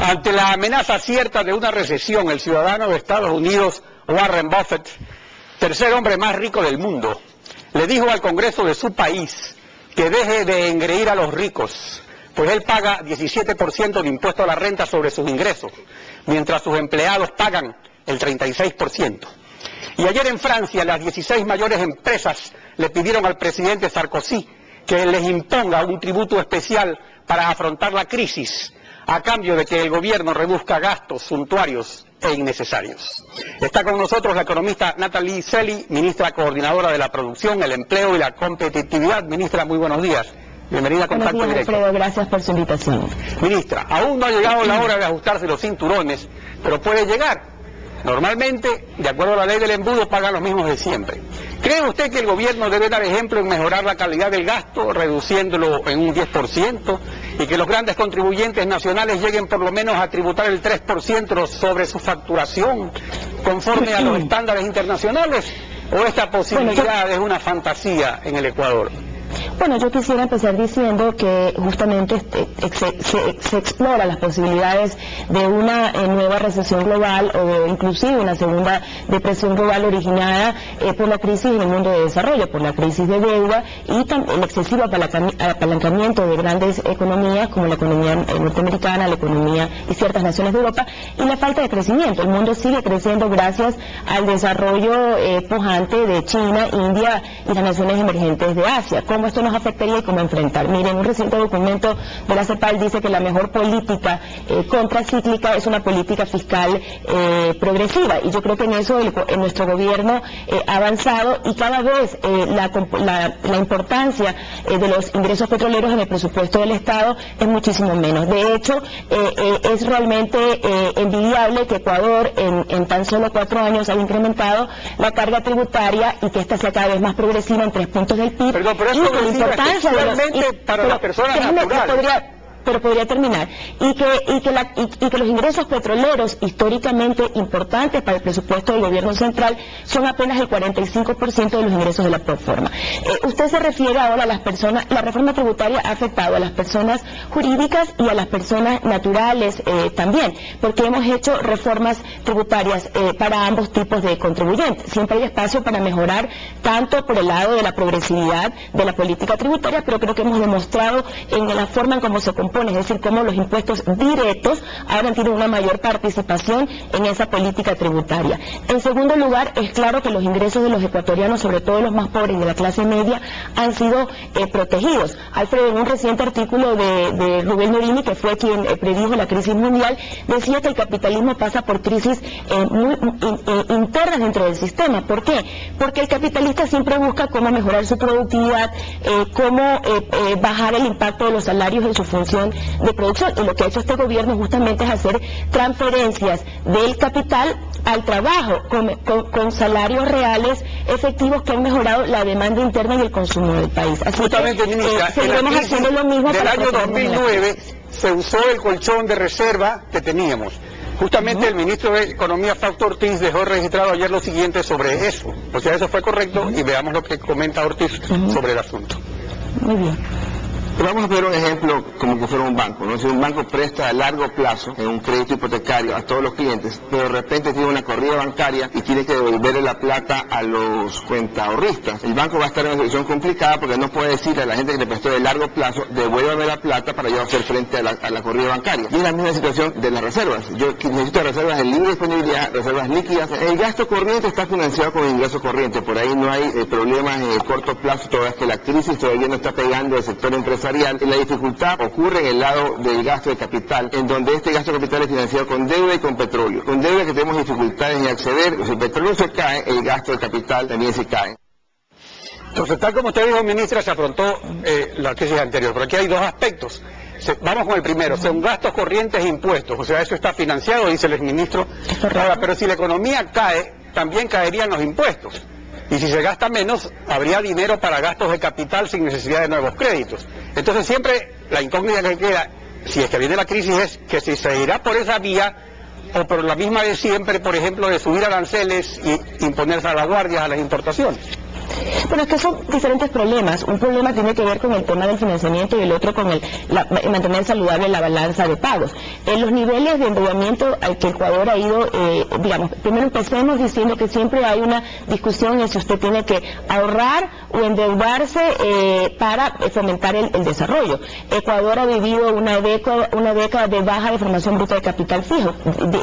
Ante la amenaza cierta de una recesión, el ciudadano de Estados Unidos, Warren Buffett, tercer hombre más rico del mundo, le dijo al Congreso de su país que deje de engreír a los ricos, pues él paga 17% de impuesto a la renta sobre sus ingresos, mientras sus empleados pagan el 36%. Y ayer en Francia, las 16 mayores empresas le pidieron al presidente Sarkozy que les imponga un tributo especial para afrontar la crisis, a cambio de que el gobierno reduzca gastos suntuarios e innecesarios. Está con nosotros la economista Natalie Selly, ministra coordinadora de la producción, el empleo y la competitividad. Ministra, muy buenos días. Bienvenida a Contacto Buenos días, Directo. Alfredo, gracias por su invitación. Ministra, aún no ha llegado la hora de ajustarse los cinturones, pero puede llegar. Normalmente, de acuerdo a la ley del embudo, pagan los mismos de siempre. ¿Cree usted que el gobierno debe dar ejemplo en mejorar la calidad del gasto, reduciéndolo en un 10%, y que los grandes contribuyentes nacionales lleguen por lo menos a tributar el 3% sobre su facturación, conforme a los estándares internacionales? ¿O esta posibilidad es una fantasía en el Ecuador? Bueno, yo quisiera empezar diciendo que justamente se explora las posibilidades de una nueva recesión global o inclusive una segunda depresión global originada por la crisis en el mundo de desarrollo, por la crisis de deuda y el excesivo apalancamiento de grandes economías como la economía norteamericana, la economía y ciertas naciones de Europa, y la falta de crecimiento. El mundo sigue creciendo gracias al desarrollo pujante de China, India y las naciones emergentes de Asia. ¿Cómo esto nos afectaría y cómo enfrentar? Miren, un reciente documento de la CEPAL dice que la mejor política contracíclica es una política fiscal progresiva, y yo creo que en eso en nuestro gobierno ha avanzado, y cada vez la importancia de los ingresos petroleros en el presupuesto del Estado es muchísimo menos. De hecho, es realmente envidiable que Ecuador en tan solo 4 años haya incrementado la carga tributaria y que esta sea cada vez más progresiva en 3 puntos del PIB. Perdón, pero eso lo digo especialmente para las personas naturales. Pero podría terminar, y que los ingresos petroleros históricamente importantes para el presupuesto del gobierno central son apenas el 45% de los ingresos de la proforma. Usted se refiere ahora a las personas. La reforma tributaria ha afectado a las personas jurídicas y a las personas naturales también, porque hemos hecho reformas tributarias para ambos tipos de contribuyentes. Siempre hay espacio para mejorar, tanto por el lado de la progresividad de la política tributaria, pero creo que hemos demostrado en la forma en cómo se compone, es decir, cómo los impuestos directos ahora tienen una mayor participación en esa política tributaria. En segundo lugar, es claro que los ingresos de los ecuatorianos, sobre todo los más pobres y de la clase media, han sido protegidos. Alfredo, en un reciente artículo de Rubén Norini, que fue quien predijo la crisis mundial, decía que el capitalismo pasa por crisis muy internas dentro del sistema. ¿Por qué? Porque el capitalista siempre busca cómo mejorar su productividad, cómo bajar el impacto de los salarios en su función de producción, y lo que ha hecho este gobierno justamente es hacer transferencias del capital al trabajo con salarios reales efectivos que han mejorado la demanda interna y el consumo del país. Así justamente, que ministra, seguiremos haciendo lo mismo. Del año 2009 se usó el colchón de reserva que teníamos. Justamente el ministro de Economía, Fausto Ortiz, dejó registrado ayer lo siguiente sobre eso. O sea, eso fue correcto, y veamos lo que comenta Ortiz sobre el asunto. Muy bien. Pero vamos a ver un ejemplo como que fuera un banco, ¿no? Si un banco presta a largo plazo un crédito hipotecario a todos los clientes, pero de repente tiene una corrida bancaria y tiene que devolverle la plata a los cuentaahorristas. El banco va a estar en una situación complicada porque no puede decirle a la gente que le prestó de largo plazo, devuélvame la plata para yo hacer frente a la corrida bancaria. Y es la misma situación de las reservas. Yo necesito reservas de libre disponibilidad, reservas líquidas. El gasto corriente está financiado con ingresos corrientes, por ahí no hay problemas en el corto plazo, toda vez que la crisis todavía no está pegando al sector empresarial. La dificultad ocurre en el lado del gasto de capital, en donde este gasto de capital es financiado con deuda y con petróleo. Con deuda que tenemos dificultades en acceder, si el petróleo se cae, el gasto de capital también se cae. Entonces, tal como usted dijo, ministra, se afrontó la crisis anterior, pero aquí hay dos aspectos. Vamos con el primero, son gastos corrientes e impuestos, o sea, eso está financiado, dice el exministro. Ahora, pero si la economía cae, también caerían los impuestos. Y si se gasta menos, habría dinero para gastos de capital sin necesidad de nuevos créditos. Entonces siempre la incógnita que queda, si es que viene la crisis, es que si se irá por esa vía o por la misma de siempre, por ejemplo, de subir aranceles y imponer salvaguardias a las importaciones. Bueno, es que son diferentes problemas. Un problema tiene que ver con el tema del financiamiento y el otro con mantener saludable la balanza de pagos. Los niveles de endeudamiento al que Ecuador ha ido, primero empecemos diciendo que siempre hay una discusión en si usted tiene que ahorrar o endeudarse para fomentar el desarrollo. Ecuador ha vivido una década de baja de formación bruta de capital fijo,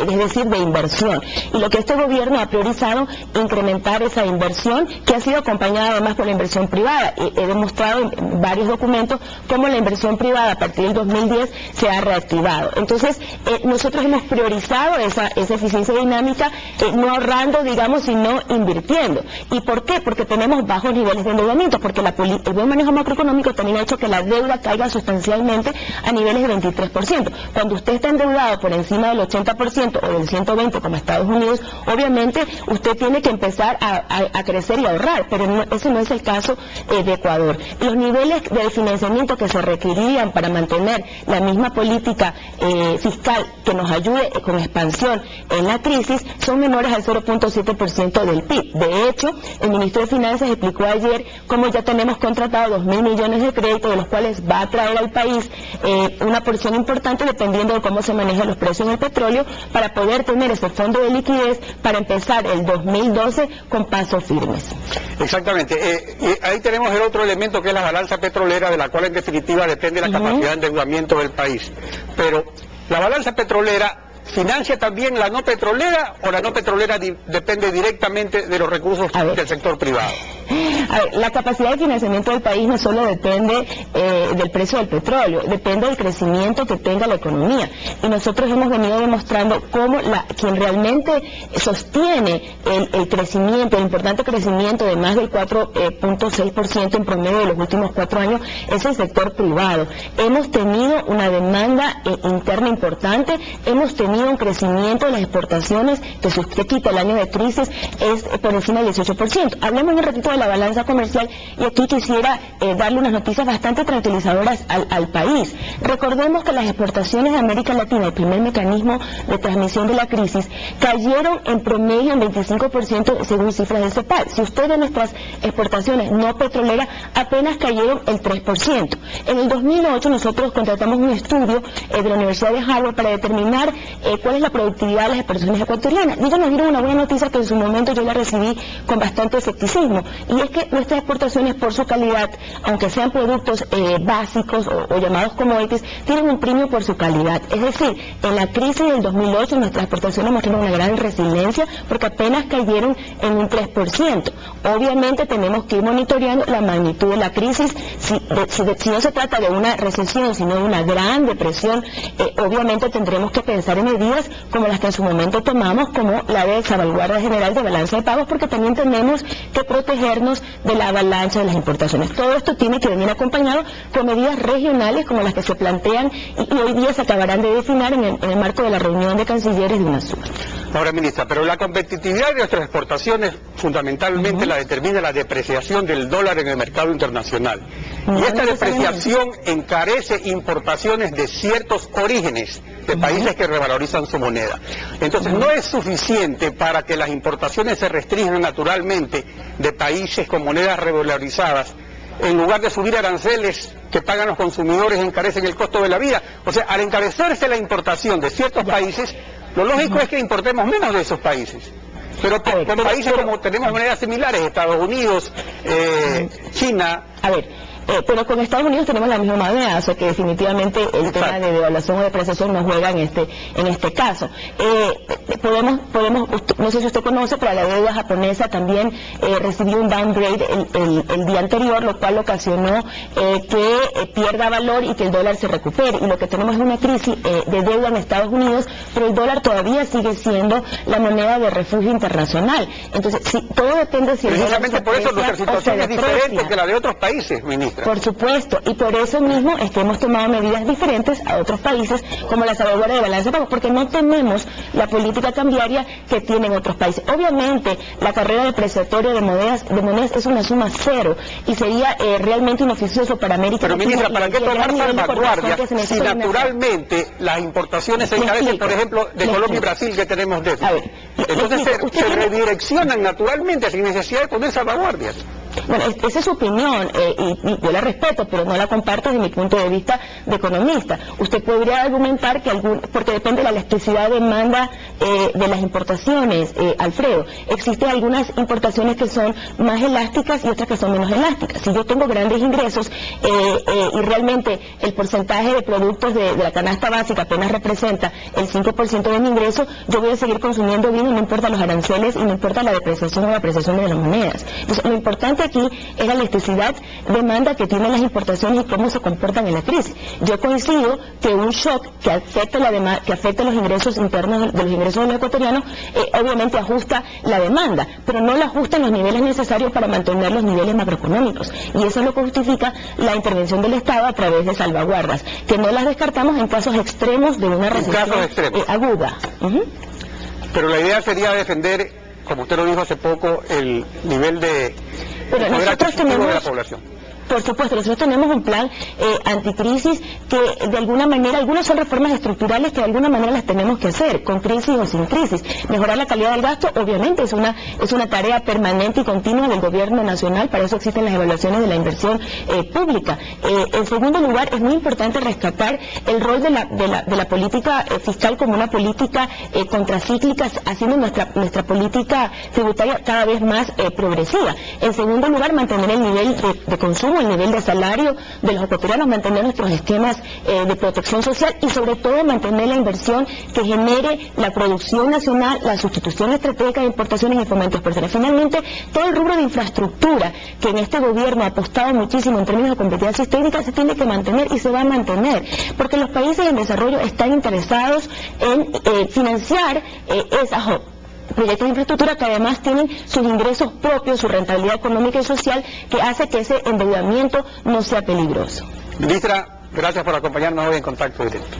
es decir, de inversión. Y lo que este gobierno ha priorizado, incrementar esa inversión, que ha sido acompañada además por la inversión privada. He demostrado en varios documentos cómo la inversión privada a partir del 2010 se ha reactivado. Entonces, nosotros hemos priorizado esa eficiencia dinámica, no ahorrando, digamos, sino invirtiendo. ¿Y por qué? Porque tenemos bajos niveles de endeudamiento, porque el buen manejo macroeconómico también ha hecho que la deuda caiga sustancialmente a niveles de 23%. Cuando usted está endeudado por encima del 80% o del 120% como Estados Unidos, obviamente usted tiene que empezar a crecer y ahorrar, pero ese no es el caso de Ecuador. Los niveles de financiamiento que se requerirían para mantener la misma política fiscal que nos ayude con expansión en la crisis son menores al 0.7% del PIB. De hecho, el ministro de Finanzas explicó ayer cómo ya tenemos contratado 2.000 millones de créditos, de los cuales va a traer al país una porción importante dependiendo de cómo se manejan los precios del petróleo, para poder tener ese fondo de liquidez para empezar el 2012 con pasos firmes. Exactamente. Ahí tenemos el otro elemento, que es la balanza petrolera, de la cual en definitiva depende la capacidad de endeudamiento del país. Pero la balanza petrolera ¿financia también la no petrolera, o la no petrolera depende directamente de los recursos del sector privado? A ver, la capacidad de financiamiento del país no solo depende del precio del petróleo, depende del crecimiento que tenga la economía. Y nosotros hemos venido demostrando cómo quien realmente sostiene el crecimiento, el importante crecimiento de más del 4.6% en promedio de los últimos 4 años, es el sector privado. Hemos tenido una demanda interna importante, hemos tenido un crecimiento de las exportaciones que, si usted quita el año de crisis, es por encima del 18%. Hablemos un ratito de la balanza comercial, y aquí quisiera darle unas noticias bastante tranquilizadoras al país. Recordemos que las exportaciones de América Latina, el primer mecanismo de transmisión de la crisis, cayeron en promedio en 25% según cifras de CEPAL. Si usted ve nuestras exportaciones no petroleras, apenas cayeron el 3%. En el 2008 nosotros contratamos un estudio de la Universidad de Harvard para determinar cuál es la productividad de las exportaciones ecuatorianas. Y ellos nos dieron una buena noticia que en su momento yo la recibí con bastante escepticismo, y es que nuestras exportaciones, por su calidad, aunque sean productos básicos o llamados commodities, tienen un premio por su calidad. Es decir, en la crisis del 2008 nuestras exportaciones mostraron una gran resiliencia, porque apenas cayeron en un 3%. Obviamente tenemos que ir monitoreando la magnitud de la crisis. Si no se trata de una recesión, sino de una gran depresión, obviamente tendremos que pensar en medidas como las que en su momento tomamos, como la de salvaguardia general de balanza de pagos, porque también tenemos que protegernos de la avalancha de las importaciones. Todo esto tiene que venir acompañado con medidas regionales como las que se plantean y hoy día se acabarán de definir en el marco de la reunión de cancilleres de UNASUR. Ahora, ministra, pero la competitividad de nuestras exportaciones fundamentalmente la determina la depreciación del dólar en el mercado internacional. Y esta depreciación encarece importaciones de ciertos orígenes de países que revalorizan su moneda. Entonces, no es suficiente para que las importaciones se restrinjan naturalmente de países con monedas revalorizadas. En lugar de subir aranceles que pagan los consumidores, encarecen el costo de la vida. O sea, al encarecerse la importación de ciertos países, lo lógico es que importemos menos de esos países. Pero con países como tenemos monedas similares, Estados Unidos, China... Pero con Estados Unidos tenemos la misma moneda, o sea que definitivamente el tema de devaluación o depreciación no juega en este caso. No sé si usted conoce, pero la deuda japonesa también recibió un downgrade el día anterior, lo cual ocasionó que pierda valor y que el dólar se recupere. Y lo que tenemos es una crisis de deuda en Estados Unidos, pero el dólar todavía sigue siendo la moneda de refugio internacional. Entonces, todo depende si el dólar se por eso nuestra situación es diferente que la de otros países, ministra. Por supuesto, y por eso mismo es que hemos tomado medidas diferentes a otros países, como la salvaguardia de balanza de pagos, porque no tenemos la política cambiaria que tienen otros países. Obviamente, la carrera depreciatoria de monedas es una suma cero, y sería realmente inoficioso para América Latina. Pero, ministra, ¿para qué tomar salvaguardia si naturalmente las importaciones se encarecen, por ejemplo, de Colombia y Brasil, que tenemos déficit? Entonces se redireccionan naturalmente sin necesidad de poner salvaguardias. Bueno, esa es su opinión y yo la respeto, pero no la comparto desde mi punto de vista de economista. Usted podría argumentar que porque depende de la elasticidad de demanda de las importaciones, Alfredo. Existen algunas importaciones que son más elásticas y otras que son menos elásticas. Si yo tengo grandes ingresos y realmente el porcentaje de productos de la canasta básica apenas representa el 5% de mi ingreso, yo voy a seguir consumiendo vino, no importa los aranceles y no importa la depreciación o la apreciación de las monedas. Entonces, lo importante aquí es la elasticidad demanda que tienen las importaciones y cómo se comportan en la crisis. Yo coincido que un shock que afecte los ingresos internos de los ingresos de los ecuatorianos, obviamente ajusta la demanda, pero no la ajusta en los niveles necesarios para mantener los niveles macroeconómicos. Y eso es lo que justifica la intervención del Estado a través de salvaguardas, que no las descartamos en casos extremos de una recesión aguda. Pero la idea sería defender, como usted lo dijo hace poco, el nivel de poder adquisitivo de la población. Por supuesto, nosotros tenemos un plan anticrisis que de alguna manera, algunas son reformas estructurales que de alguna manera las tenemos que hacer, con crisis o sin crisis. Mejorar la calidad del gasto, obviamente, es una tarea permanente y continua del gobierno nacional, para eso existen las evaluaciones de la inversión pública. En segundo lugar, es muy importante rescatar el rol de la política fiscal como una política contracíclica, haciendo nuestra política tributaria cada vez más progresiva. En segundo lugar, mantener el nivel de consumo, el nivel de salario de los ecuatorianos, mantener nuestros esquemas de protección social y sobre todo mantener la inversión que genere la producción nacional, la sustitución estratégica de importaciones y fomentos personales. Finalmente, todo el rubro de infraestructura que en este gobierno ha apostado muchísimo en términos de competencias técnicas se tiene que mantener y se va a mantener, porque los países en desarrollo están interesados en financiar esas proyectos de infraestructura que además tienen sus ingresos propios, su rentabilidad económica y social, que hace que ese endeudamiento no sea peligroso. Ministra, gracias por acompañarnos hoy en Contacto Directo.